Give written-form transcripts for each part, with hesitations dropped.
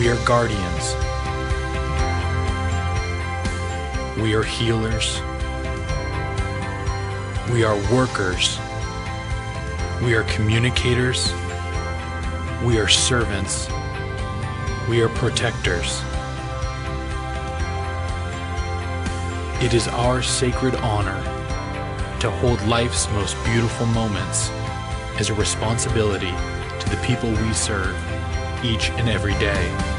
We are guardians. We are healers. We are workers. We are communicators. We are servants. We are protectors. It is our sacred honor to hold life's most beautiful moments as a responsibility to the people we serve each and every day.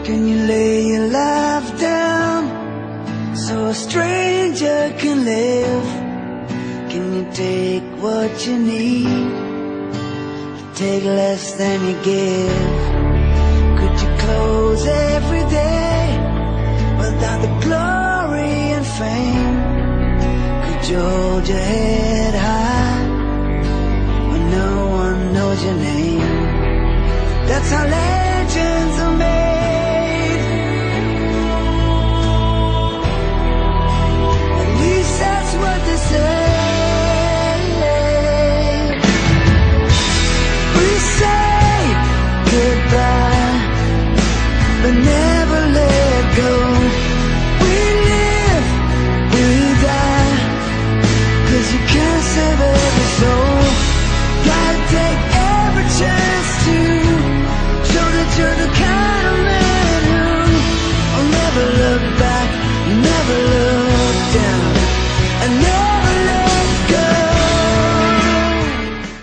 Can you lay your life down so a stranger can live? Can you take what you need, take less than you give? Could you close every day without the glory and fame? Could you hold your head high when no one knows your name? That's how